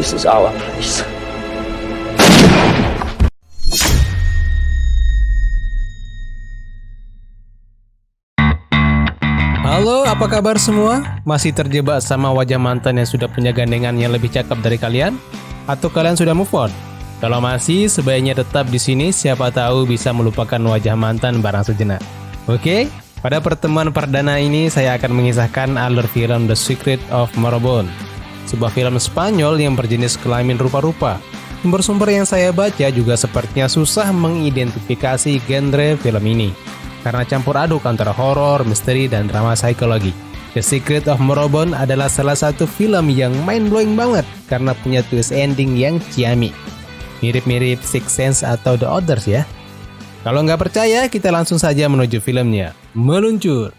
This is our place. Halo, apa kabar semua? Masih terjebak sama wajah mantan yang sudah punya gandengan yang lebih cakep dari kalian? Atau kalian sudah move on? Kalau masih, sebaiknya tetap di sini, siapa tahu bisa melupakan wajah mantan barang sejenak. Oke? Pada pertemuan perdana ini, saya akan mengisahkan alur film The Secret of Morobon, sebuah film Spanyol yang berjenis kelamin rupa-rupa. Sumber-sumber yang saya baca juga sepertinya susah mengidentifikasi genre film ini, karena campur aduk antara horor, misteri, dan drama psikologi. The Secret of Morobon adalah salah satu film yang mind-blowing banget karena punya twist ending yang ciamik. Mirip-mirip Sixth Sense atau The Others ya. Kalau nggak percaya, kita langsung saja menuju filmnya. Meluncur!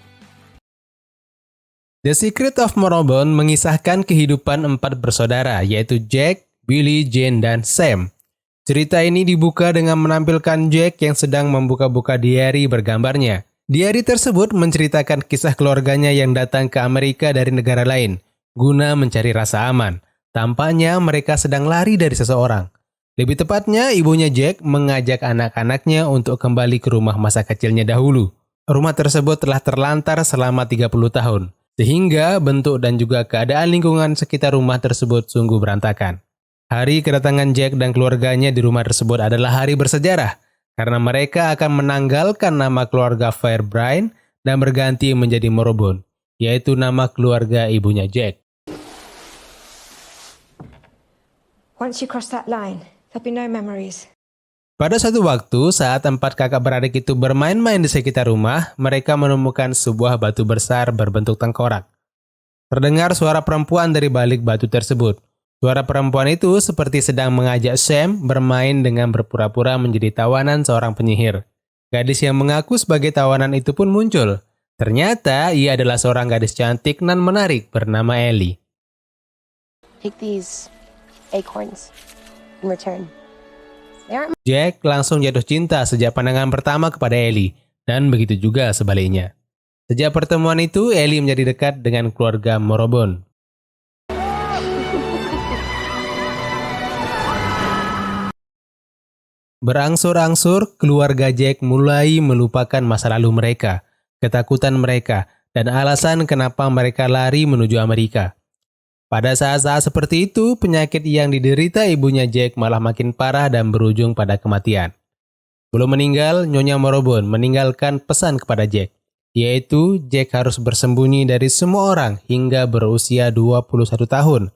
The Secret of Morobon mengisahkan kehidupan 4 bersaudara, yaitu Jack, Billy, Jane, dan Sam. Cerita ini dibuka dengan menampilkan Jack yang sedang membuka-buka diary bergambarnya. Diary tersebut menceritakan kisah keluarganya yang datang ke Amerika dari negara lain, guna mencari rasa aman. Tampaknya mereka sedang lari dari seseorang. Lebih tepatnya, ibunya Jack mengajak anak-anaknya untuk kembali ke rumah masa kecilnya dahulu. Rumah tersebut telah terlantar selama 30 tahun, sehingga bentuk dan juga keadaan lingkungan sekitar rumah tersebut sungguh berantakan. Hari kedatangan Jack dan keluarganya di rumah tersebut adalah hari bersejarah, karena mereka akan menanggalkan nama keluarga Fairbrain dan berganti menjadi Morobon, yaitu nama keluarga ibunya Jack. Once you cross that line, there'll be no memories. Pada suatu waktu, saat 4 kakak beradik itu bermain-main di sekitar rumah, mereka menemukan sebuah batu besar berbentuk tengkorak. Terdengar suara perempuan dari balik batu tersebut. Suara perempuan itu seperti sedang mengajak Sam bermain dengan berpura-pura menjadi tawanan seorang penyihir. Gadis yang mengaku sebagai tawanan itu pun muncul. Ternyata ia adalah seorang gadis cantik nan menarik bernama Ellie. Take these acorns in return. Jack langsung jatuh cinta sejak pandangan pertama kepada Ellie, dan begitu juga sebaliknya. Sejak pertemuan itu, Ellie menjadi dekat dengan keluarga Morobon. Berangsur-angsur, keluarga Jack mulai melupakan masa lalu mereka, ketakutan mereka, dan alasan kenapa mereka lari menuju Amerika. Pada saat-saat seperti itu, penyakit yang diderita ibunya Jack malah makin parah dan berujung pada kematian. Belum meninggal, Nyonya Morobon meninggalkan pesan kepada Jack, yaitu Jack harus bersembunyi dari semua orang hingga berusia 21 tahun.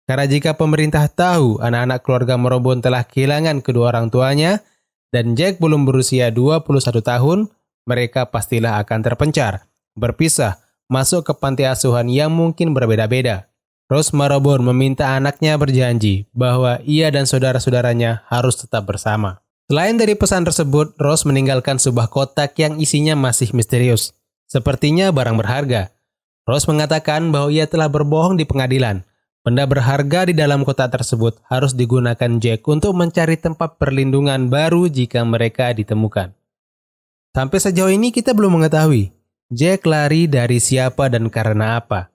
Karena jika pemerintah tahu anak-anak keluarga Morobon telah kehilangan kedua orang tuanya dan Jack belum berusia 21 tahun, mereka pastilah akan terpencar, berpisah, masuk ke panti asuhan yang mungkin berbeda-beda. Rose Morobon meminta anaknya berjanji bahwa ia dan saudara-saudaranya harus tetap bersama. Selain dari pesan tersebut, Rose meninggalkan sebuah kotak yang isinya masih misterius. Sepertinya barang berharga. Rose mengatakan bahwa ia telah berbohong di pengadilan. Benda berharga di dalam kotak tersebut harus digunakan Jack untuk mencari tempat perlindungan baru jika mereka ditemukan. Sampai sejauh ini kita belum mengetahui Jack lari dari siapa dan karena apa.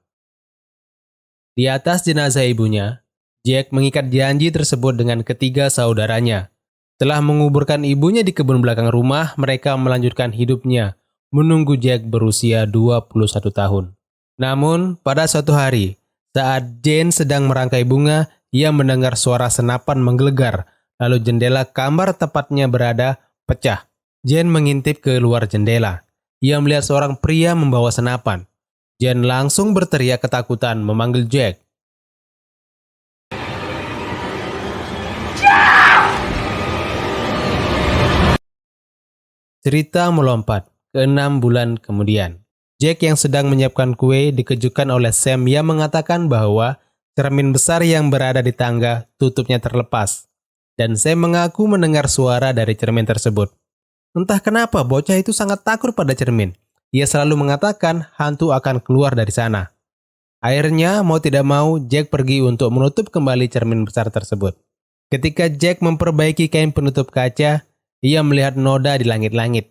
Di atas jenazah ibunya, Jack mengikat janji tersebut dengan ketiga saudaranya. Setelah menguburkan ibunya di kebun belakang rumah, mereka melanjutkan hidupnya, menunggu Jack berusia 21 tahun. Namun, pada suatu hari, saat Jane sedang merangkai bunga, ia mendengar suara senapan menggelegar, lalu jendela kamar tepatnya berada pecah. Jane mengintip ke luar jendela. Ia melihat seorang pria membawa senapan. Jane langsung berteriak ketakutan memanggil Jack. Cerita melompat ke 6 bulan kemudian. Jack yang sedang menyiapkan kue dikejutkan oleh Sam yang mengatakan bahwa cermin besar yang berada di tangga tutupnya terlepas. Dan Sam mengaku mendengar suara dari cermin tersebut. Entah kenapa bocah itu sangat takut pada cermin. Ia selalu mengatakan hantu akan keluar dari sana. Akhirnya mau tidak mau Jack pergi untuk menutup kembali cermin besar tersebut. Ketika Jack memperbaiki kain penutup kaca, ia melihat noda di langit-langit.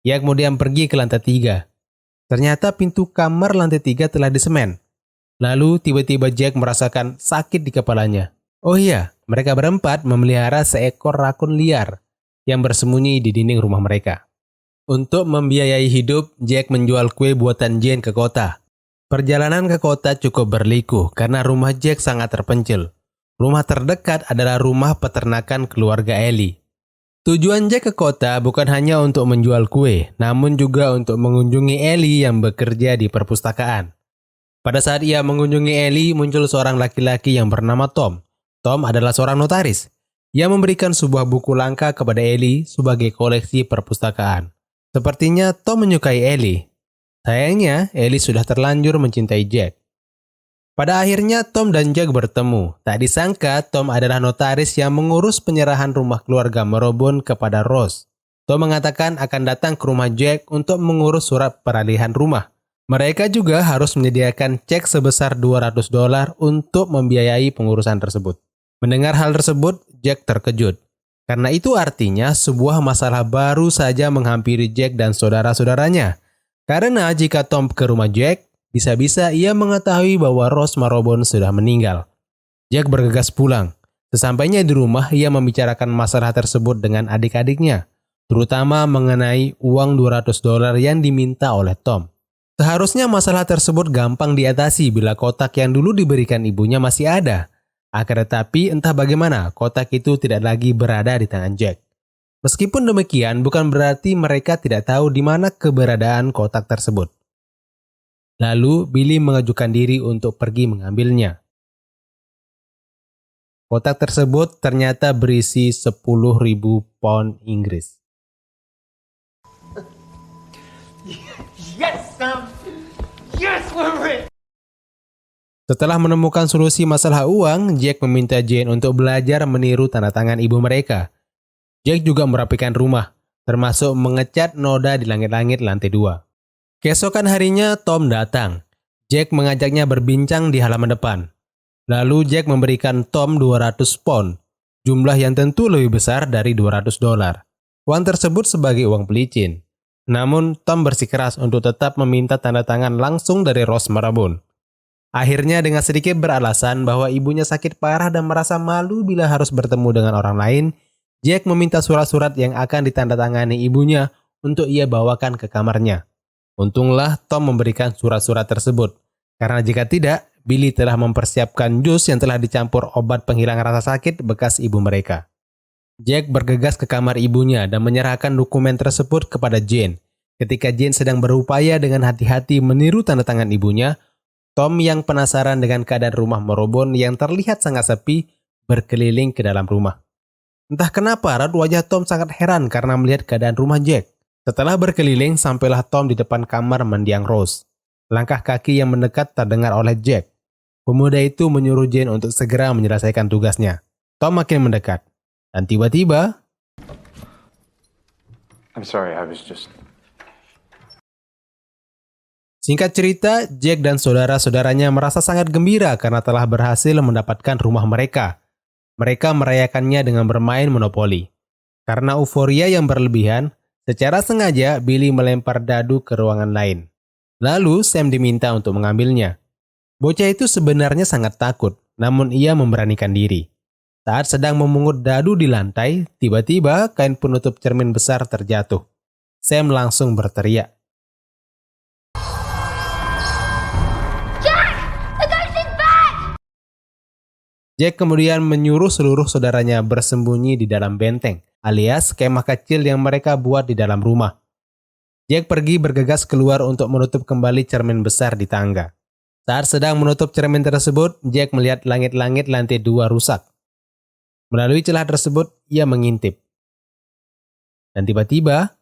Ia kemudian pergi ke lantai 3. Ternyata pintu kamar lantai 3 telah disemen. Lalu tiba-tiba Jack merasakan sakit di kepalanya. Oh iya, mereka berempat memelihara seekor rakun liar yang bersembunyi di dinding rumah mereka. Untuk membiayai hidup, Jack menjual kue buatan Jane ke kota. Perjalanan ke kota cukup berliku karena rumah Jack sangat terpencil. Rumah terdekat adalah rumah peternakan keluarga Ellie. Tujuan Jack ke kota bukan hanya untuk menjual kue, namun juga untuk mengunjungi Ellie yang bekerja di perpustakaan. Pada saat ia mengunjungi Ellie, muncul seorang laki-laki yang bernama Tom. Tom adalah seorang notaris. Ia memberikan sebuah buku langka kepada Ellie sebagai koleksi perpustakaan. Sepertinya Tom menyukai Ellie. Sayangnya, Ellie sudah terlanjur mencintai Jack. Pada akhirnya Tom dan Jack bertemu. Tak disangka Tom adalah notaris yang mengurus penyerahan rumah keluarga Morobon kepada Rose. Tom mengatakan akan datang ke rumah Jack untuk mengurus surat peralihan rumah. Mereka juga harus menyediakan cek sebesar $200 untuk membiayai pengurusan tersebut. Mendengar hal tersebut, Jack terkejut. Karena itu artinya sebuah masalah baru saja menghampiri Jack dan saudara-saudaranya. Karena jika Tom ke rumah Jack, bisa-bisa ia mengetahui bahwa Rose Morobon sudah meninggal. Jack bergegas pulang. Sesampainya di rumah, ia membicarakan masalah tersebut dengan adik-adiknya, terutama mengenai uang $200 yang diminta oleh Tom. Seharusnya masalah tersebut gampang diatasi bila kotak yang dulu diberikan ibunya masih ada. Akan tetapi entah bagaimana kotak itu tidak lagi berada di tangan Jack. Meskipun demikian, bukan berarti mereka tidak tahu di mana keberadaan kotak tersebut. Lalu Billy mengajukan diri untuk pergi mengambilnya. Kotak tersebut ternyata berisi 10.000 pound Inggris. Yes, Sam! Yes, we're rich! Setelah menemukan solusi masalah uang, Jack meminta Jane untuk belajar meniru tanda tangan ibu mereka. Jack juga merapikan rumah, termasuk mengecat noda di langit-langit lantai 2. Keesokan harinya, Tom datang. Jack mengajaknya berbincang di halaman depan. Lalu Jack memberikan Tom 200 pound, jumlah yang tentu lebih besar dari $200. Uang tersebut sebagai uang pelicin. Namun, Tom bersikeras untuk tetap meminta tanda tangan langsung dari Rose Morobon. Akhirnya dengan sedikit beralasan bahwa ibunya sakit parah dan merasa malu bila harus bertemu dengan orang lain, Jack meminta surat-surat yang akan ditandatangani ibunya untuk ia bawakan ke kamarnya. Untunglah Tom memberikan surat-surat tersebut, karena jika tidak, Billy telah mempersiapkan jus yang telah dicampur obat penghilang rasa sakit bekas ibu mereka. Jack bergegas ke kamar ibunya dan menyerahkan dokumen tersebut kepada Jane. Ketika Jane sedang berupaya dengan hati-hati meniru tanda tangan ibunya, Tom yang penasaran dengan keadaan rumah Morobon yang terlihat sangat sepi berkeliling ke dalam rumah. Entah kenapa raut wajah Tom sangat heran karena melihat keadaan rumah Jack. Setelah berkeliling, sampailah Tom di depan kamar mendiang Rose. Langkah kaki yang mendekat terdengar oleh Jack. Pemuda itu menyuruh Jane untuk segera menyelesaikan tugasnya. Tom makin mendekat. Dan tiba-tiba... I'm sorry, I was just... Singkat cerita, Jack dan saudara-saudaranya merasa sangat gembira karena telah berhasil mendapatkan rumah mereka. Mereka merayakannya dengan bermain monopoli. Karena euforia yang berlebihan, secara sengaja Billy melempar dadu ke ruangan lain. Lalu Sam diminta untuk mengambilnya. Bocah itu sebenarnya sangat takut, namun ia memberanikan diri. Saat sedang memungut dadu di lantai, tiba-tiba kain penutup cermin besar terjatuh. Sam langsung berteriak. Jack kemudian menyuruh seluruh saudaranya bersembunyi di dalam benteng, alias kemah kecil yang mereka buat di dalam rumah. Jack pergi bergegas keluar untuk menutup kembali cermin besar di tangga. Saat sedang menutup cermin tersebut, Jack melihat langit-langit lantai 2 rusak. Melalui celah tersebut, ia mengintip. Dan tiba-tiba,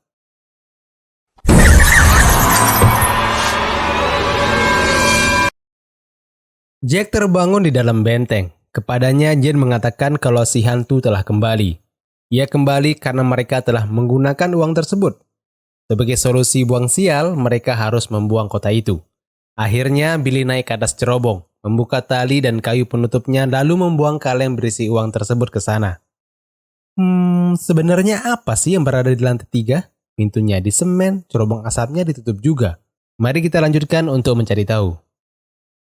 Jack terbangun di dalam benteng. Kepadanya, Jane mengatakan kalau si hantu telah kembali. Ia kembali karena mereka telah menggunakan uang tersebut. Sebagai solusi buang sial, mereka harus membuang kota itu. Akhirnya, Billy naik ke atas cerobong, membuka tali dan kayu penutupnya, lalu membuang kaleng berisi uang tersebut ke sana. Sebenarnya apa sih yang berada di lantai 3? Pintunya di semen, cerobong asapnya ditutup juga. Mari kita lanjutkan untuk mencari tahu.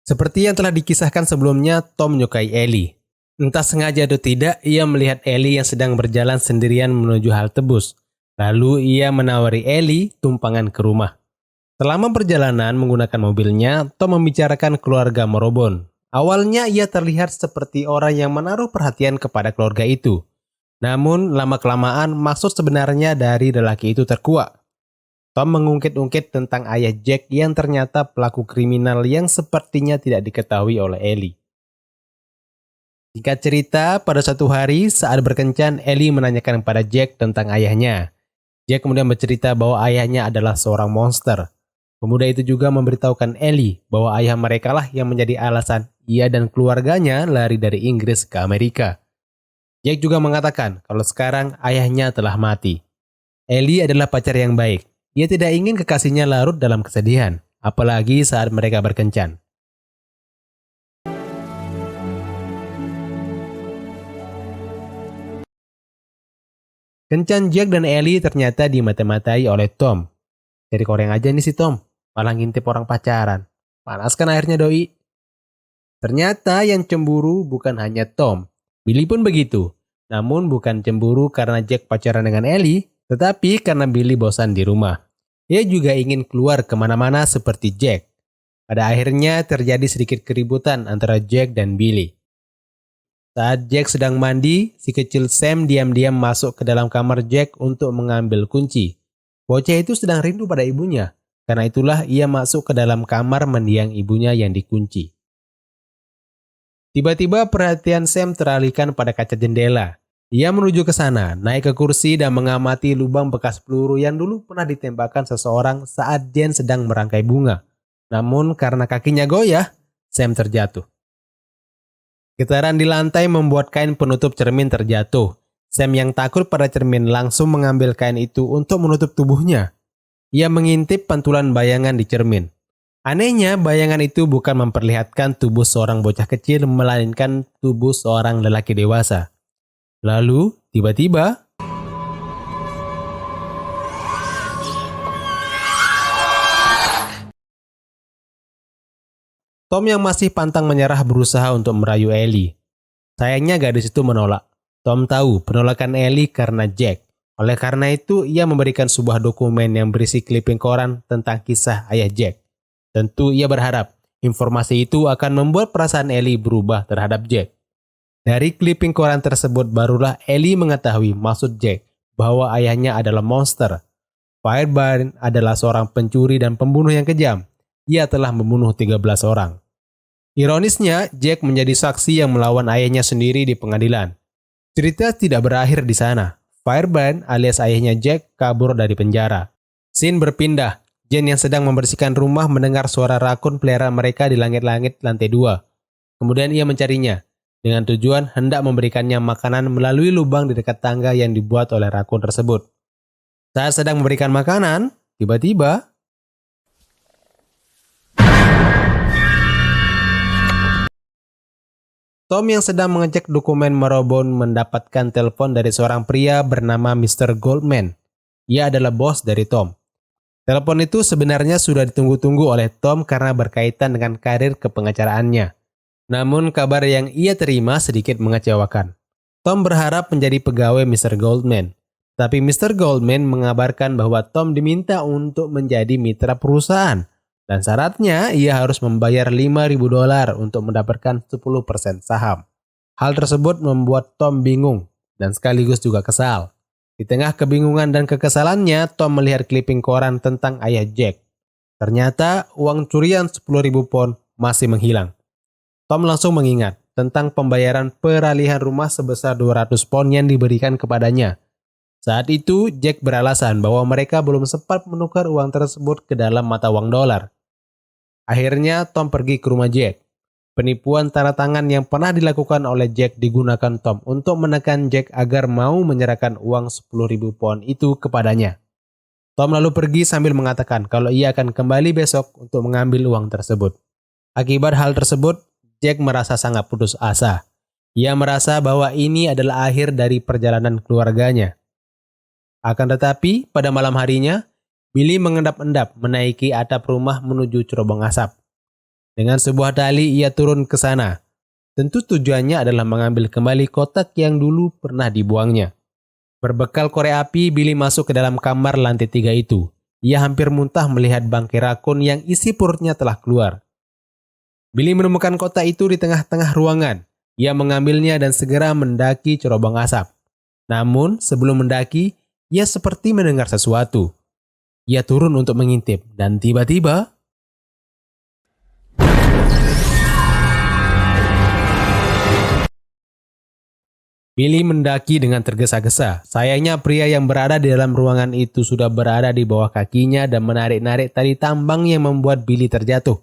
Seperti yang telah dikisahkan sebelumnya, Tom menyukai Ellie. Entah sengaja atau tidak, ia melihat Ellie yang sedang berjalan sendirian menuju halte bus. Lalu ia menawari Ellie tumpangan ke rumah. Selama perjalanan menggunakan mobilnya, Tom membicarakan keluarga Morobon. Awalnya ia terlihat seperti orang yang menaruh perhatian kepada keluarga itu. Namun lama-kelamaan maksud sebenarnya dari lelaki itu terkuak. Tom mengungkit-ungkit tentang ayah Jack yang ternyata pelaku kriminal yang sepertinya tidak diketahui oleh Ellie. Singkat cerita, pada suatu hari saat berkencan, Ellie menanyakan kepada Jack tentang ayahnya. Jack kemudian bercerita bahwa ayahnya adalah seorang monster. Pemuda itu juga memberitahukan Ellie bahwa ayah mereka lah yang menjadi alasan ia dan keluarganya lari dari Inggris ke Amerika. Jack juga mengatakan kalau sekarang ayahnya telah mati. Ellie adalah pacar yang baik. Ia tidak ingin kekasihnya larut dalam kesedihan, apalagi saat mereka berkencan. Kencan Jack dan Ellie ternyata dimata-matai oleh Tom. Cari koreng aja nih si Tom, malah ngintip orang pacaran. Panas kan airnya doi. Ternyata yang cemburu bukan hanya Tom. Billy pun begitu. Namun bukan cemburu karena Jack pacaran dengan Ellie, tetapi karena Billy bosan di rumah. Ia juga ingin keluar kemana-mana seperti Jack. Pada akhirnya terjadi sedikit keributan antara Jack dan Billy. Saat Jack sedang mandi, si kecil Sam diam-diam masuk ke dalam kamar Jack untuk mengambil kunci. Bocah itu sedang rindu pada ibunya. Karena itulah ia masuk ke dalam kamar mendiang ibunya yang dikunci. Tiba-tiba perhatian Sam teralihkan pada kaca jendela. Ia menuju ke sana, naik ke kursi dan mengamati lubang bekas peluru yang dulu pernah ditembakkan seseorang saat Jane sedang merangkai bunga. Namun karena kakinya goyah, Sam terjatuh. Getaran di lantai membuat kain penutup cermin terjatuh. Sam yang takut pada cermin langsung mengambil kain itu untuk menutup tubuhnya. Ia mengintip pantulan bayangan di cermin. Anehnya, bayangan itu bukan memperlihatkan tubuh seorang bocah kecil, melainkan tubuh seorang lelaki dewasa. Lalu, tiba-tiba, Tom yang masih pantang menyerah berusaha untuk merayu Ellie. Sayangnya gadis itu menolak. Tom tahu penolakan Ellie karena Jack. Oleh karena itu, ia memberikan sebuah dokumen yang berisi kliping koran tentang kisah ayah Jack. Tentu ia berharap informasi itu akan membuat perasaan Ellie berubah terhadap Jack. Dari kliping koran tersebut barulah Ellie mengetahui maksud Jack bahwa ayahnya adalah monster. Fireburn adalah seorang pencuri dan pembunuh yang kejam. Ia telah membunuh 13 orang. Ironisnya, Jack menjadi saksi yang melawan ayahnya sendiri di pengadilan. Cerita tidak berakhir di sana. Fireburn alias ayahnya Jack kabur dari penjara. Scene berpindah. Jane yang sedang membersihkan rumah mendengar suara rakun peliharaan mereka di langit-langit lantai 2. Kemudian ia mencarinya, dengan tujuan hendak memberikannya makanan melalui lubang di dekat tangga yang dibuat oleh rakun tersebut. Saat sedang memberikan makanan, tiba-tiba Tom yang sedang mengecek dokumen Morobon mendapatkan telepon dari seorang pria bernama Mr. Goldman. Ia adalah bos dari Tom. Telepon itu sebenarnya sudah ditunggu-tunggu oleh Tom karena berkaitan dengan karir kepengacaraannya. Namun kabar yang ia terima sedikit mengecewakan. Tom berharap menjadi pegawai Mr. Goldman. Tapi Mr. Goldman mengabarkan bahwa Tom diminta untuk menjadi mitra perusahaan. Dan syaratnya ia harus membayar $5.000 untuk mendapatkan 10% saham. Hal tersebut membuat Tom bingung dan sekaligus juga kesal. Di tengah kebingungan dan kekesalannya, Tom melihat kliping koran tentang ayah Jack. Ternyata uang curian 10.000 pound masih menghilang. Tom langsung mengingat tentang pembayaran peralihan rumah sebesar 200 pound yang diberikan kepadanya. Saat itu, Jack beralasan bahwa mereka belum sempat menukar uang tersebut ke dalam mata uang dolar. Akhirnya, Tom pergi ke rumah Jack. Penipuan tanda tangan yang pernah dilakukan oleh Jack digunakan Tom untuk menekan Jack agar mau menyerahkan uang 10.000 pound itu kepadanya. Tom lalu pergi sambil mengatakan kalau ia akan kembali besok untuk mengambil uang tersebut. Akibat hal tersebut, Jack merasa sangat putus asa. Ia merasa bahwa ini adalah akhir dari perjalanan keluarganya. Akan tetapi, pada malam harinya, Billy mengendap-endap menaiki atap rumah menuju cerobong asap. Dengan sebuah tali ia turun ke sana. Tentu tujuannya adalah mengambil kembali kotak yang dulu pernah dibuangnya. Berbekal korek api, Billy masuk ke dalam kamar lantai 3 itu. Ia hampir muntah melihat bangkai rakun yang isi perutnya telah keluar. Billy menemukan kotak itu di tengah-tengah ruangan. Ia mengambilnya dan segera mendaki cerobong asap. Namun, sebelum mendaki, ia seperti mendengar sesuatu. Ia turun untuk mengintip, dan tiba-tiba Billy mendaki dengan tergesa-gesa. Sayangnya pria yang berada di dalam ruangan itu sudah berada di bawah kakinya dan menarik-narik tali tambang yang membuat Billy terjatuh.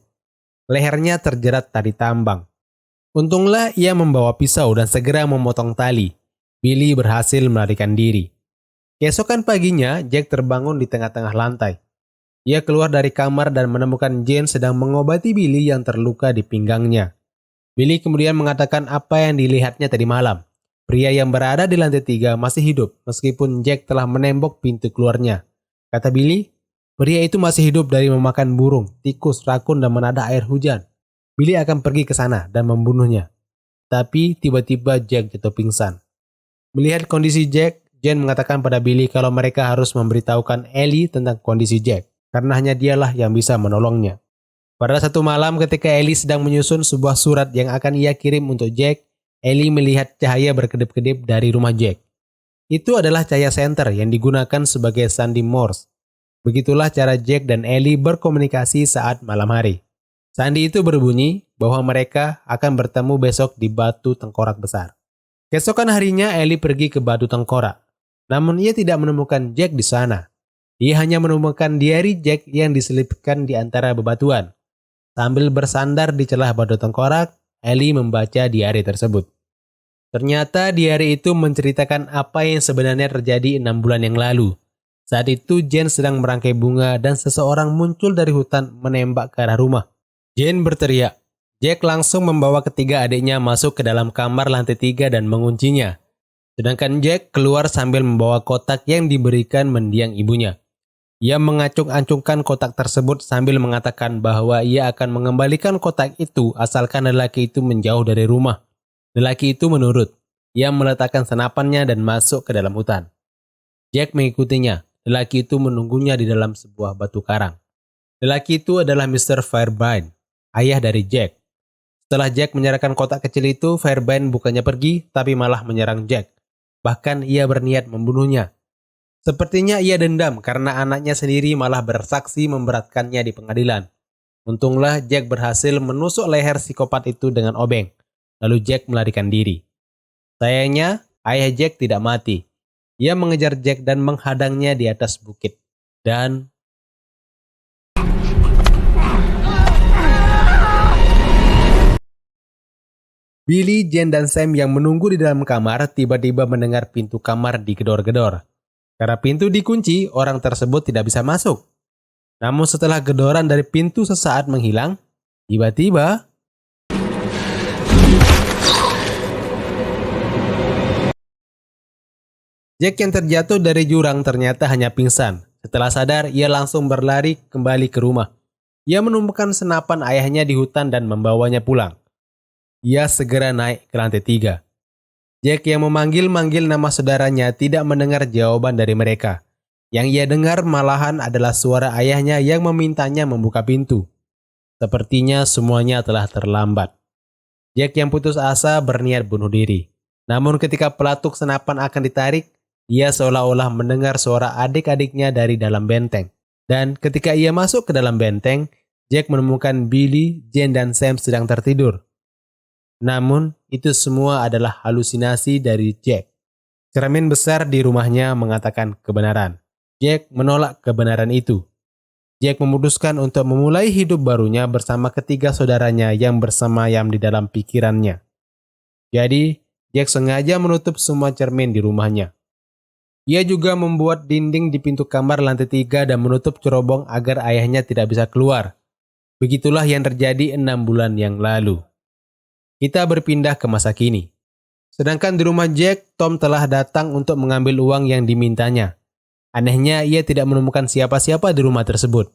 Lehernya terjerat tali tambang. Untunglah ia membawa pisau dan segera memotong tali. Billy berhasil melarikan diri. Keesokan paginya, Jack terbangun di tengah-tengah lantai. Ia keluar dari kamar dan menemukan Jane sedang mengobati Billy yang terluka di pinggangnya. Billy kemudian mengatakan apa yang dilihatnya tadi malam. Pria yang berada di lantai 3 masih hidup meskipun Jack telah menembok pintu keluarnya. Kata Billy, pria itu masih hidup dari memakan burung, tikus, rakun, dan menadah air hujan. Billy akan pergi ke sana dan membunuhnya. Tapi tiba-tiba Jack jatuh pingsan. Melihat kondisi Jack, Jane mengatakan pada Billy kalau mereka harus memberitahukan Ellie tentang kondisi Jack, karena hanya dialah yang bisa menolongnya. Pada satu malam ketika Ellie sedang menyusun sebuah surat yang akan ia kirim untuk Jack, Ellie melihat cahaya berkedip-kedip dari rumah Jack. Itu adalah cahaya senter yang digunakan sebagai sandi Morse. Begitulah cara Jack dan Ellie berkomunikasi saat malam hari. Sandi itu berbunyi bahwa mereka akan bertemu besok di Batu Tengkorak Besar. Keesokan harinya Ellie pergi ke Batu Tengkorak. Namun ia tidak menemukan Jack di sana. Ia hanya menemukan diari Jack yang diselipkan di antara bebatuan. Sambil bersandar di celah batu tengkorak, Ellie membaca diari tersebut. Ternyata diari itu menceritakan apa yang sebenarnya terjadi 6 bulan yang lalu. Saat itu Jane sedang merangkai bunga dan seseorang muncul dari hutan menembak ke arah rumah. Jane berteriak. Jack langsung membawa ketiga adiknya masuk ke dalam kamar lantai 3 dan menguncinya. Sedangkan Jack keluar sambil membawa kotak yang diberikan mendiang ibunya. Ia mengacung-acungkan kotak tersebut sambil mengatakan bahwa ia akan mengembalikan kotak itu asalkan lelaki itu menjauh dari rumah. Lelaki itu menurut. Ia meletakkan senapannya dan masuk ke dalam hutan. Jack mengikutinya. Lelaki itu menunggunya di dalam sebuah batu karang. Lelaki itu adalah Mr. Fairbairn, ayah dari Jack. Setelah Jack menyerahkan kotak kecil itu, Fairbairn bukannya pergi, tapi malah menyerang Jack. Bahkan ia berniat membunuhnya. Sepertinya ia dendam karena anaknya sendiri malah bersaksi memberatkannya di pengadilan. Untunglah Jack berhasil menusuk leher psikopat itu dengan obeng. Lalu Jack melarikan diri. Sayangnya, ayah Jack tidak mati. Ia mengejar Jack dan menghadangnya di atas bukit. Dan Billy, Jane, dan Sam yang menunggu di dalam kamar tiba-tiba mendengar pintu kamar digedor-gedor. Karena pintu dikunci, orang tersebut tidak bisa masuk. Namun setelah gedoran dari pintu sesaat menghilang, tiba-tiba Jack yang terjatuh dari jurang ternyata hanya pingsan. Setelah sadar, ia langsung berlari kembali ke rumah. Ia menemukan senapan ayahnya di hutan dan membawanya pulang. Ia segera naik ke lantai 3. Jack yang memanggil-manggil nama saudaranya tidak mendengar jawaban dari mereka. Yang ia dengar malahan adalah suara ayahnya yang memintanya membuka pintu. Sepertinya semuanya telah terlambat. Jack yang putus asa berniat bunuh diri. Namun ketika pelatuk senapan akan ditarik, ia seolah-olah mendengar suara adik-adiknya dari dalam benteng. Dan ketika ia masuk ke dalam benteng, Jack menemukan Billy, Jane, dan Sam sedang tertidur. Namun, itu semua adalah halusinasi dari Jack. Cermin besar di rumahnya mengatakan kebenaran. Jack menolak kebenaran itu. Jack memutuskan untuk memulai hidup barunya bersama ketiga saudaranya yang bersemayam di dalam pikirannya. Jadi, Jack sengaja menutup semua cermin di rumahnya. Ia juga membuat dinding di pintu kamar lantai 3 dan menutup cerobong agar ayahnya tidak bisa keluar. Begitulah yang terjadi 6 bulan yang lalu. Kita berpindah ke masa kini. Sedangkan di rumah Jack, Tom telah datang untuk mengambil uang yang dimintanya. Anehnya, ia tidak menemukan siapa-siapa di rumah tersebut.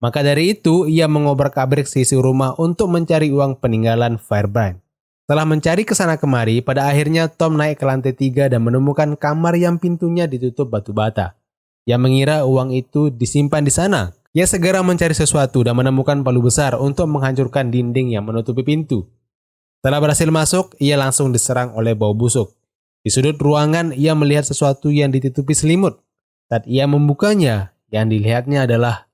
Maka dari itu, ia mengobrak-abrik sisi rumah untuk mencari uang peninggalan Fairbairn. Setelah mencari ke sana kemari, pada akhirnya Tom naik ke lantai 3 dan menemukan kamar yang pintunya ditutup batu bata. Ia mengira uang itu disimpan di sana. Ia segera mencari sesuatu dan menemukan palu besar untuk menghancurkan dinding yang menutupi pintu. Setelah berhasil masuk, ia langsung diserang oleh bau busuk. Di sudut ruangan, ia melihat sesuatu yang ditutupi selimut. Saat ia membukanya, yang dilihatnya adalah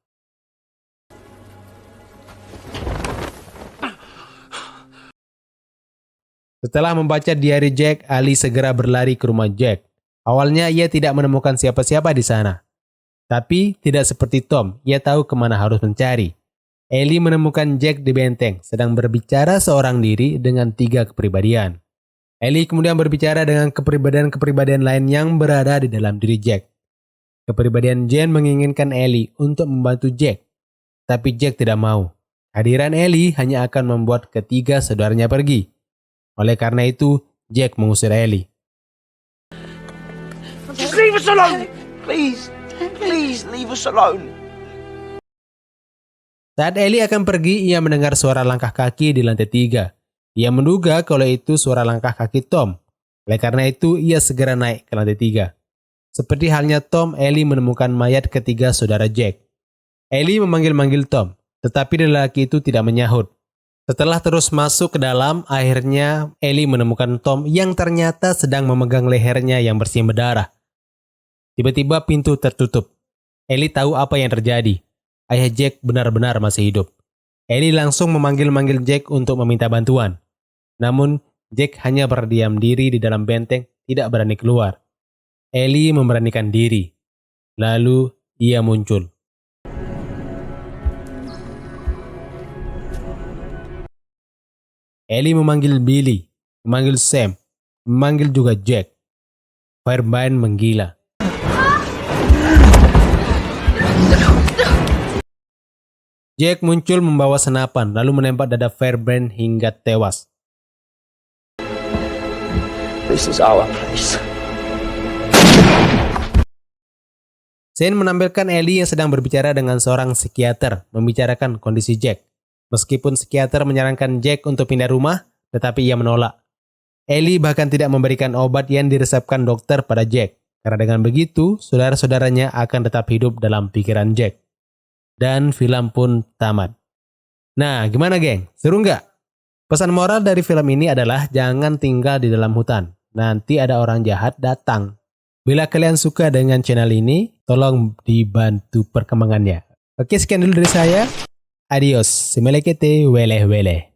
setelah membaca diari Jack, Ali segera berlari ke rumah Jack. Awalnya ia tidak menemukan siapa-siapa di sana. Tapi tidak seperti Tom, ia tahu kemana harus mencari. Ellie menemukan Jack di benteng, sedang berbicara seorang diri dengan 3 kepribadian. Ellie kemudian berbicara dengan kepribadian-kepribadian lain yang berada di dalam diri Jack. Kepribadian Jane menginginkan Ellie untuk membantu Jack, tapi Jack tidak mau. Kehadiran Ellie hanya akan membuat ketiga saudaranya pergi. Oleh karena itu, Jack mengusir Ellie. Just leave us alone! Please, please leave us alone. Saat Ellie akan pergi, ia mendengar suara langkah kaki di lantai 3. Ia menduga kalau itu suara langkah kaki Tom. Oleh karena itu, ia segera naik ke lantai 3. Seperti halnya Tom, Ellie menemukan mayat ketiga saudara Jack. Ellie memanggil-manggil Tom, tetapi lelaki itu tidak menyahut. Setelah terus masuk ke dalam, akhirnya Ellie menemukan Tom yang ternyata sedang memegang lehernya yang bersih berdarah. Tiba-tiba pintu tertutup. Ellie tahu apa yang terjadi. Ayah Jack benar-benar masih hidup. Ellie langsung memanggil-manggil Jack untuk meminta bantuan. Namun, Jack hanya berdiam diri di dalam benteng, tidak berani keluar. Ellie memberanikan diri. Lalu, ia muncul. Ellie memanggil Billy, memanggil Sam, memanggil juga Jack. Fairbairn menggila. Jack muncul membawa senapan, lalu menembak dada Fairbairn hingga tewas. This is our place. Shane menampilkan Ellie yang sedang berbicara dengan seorang psikiater, membicarakan kondisi Jack. Meskipun psikiater menyarankan Jack untuk pindah rumah, tetapi ia menolak. Ellie bahkan tidak memberikan obat yang diresepkan dokter pada Jack, karena dengan begitu, saudara-saudaranya akan tetap hidup dalam pikiran Jack. Dan film pun tamat. Nah, gimana geng? Seru nggak? Pesan moral dari film ini adalah jangan tinggal di dalam hutan. Nanti ada orang jahat datang. Bila kalian suka dengan channel ini, tolong dibantu perkembangannya. Oke, sekian dulu dari saya. Adios. Semelekete weleh weleh.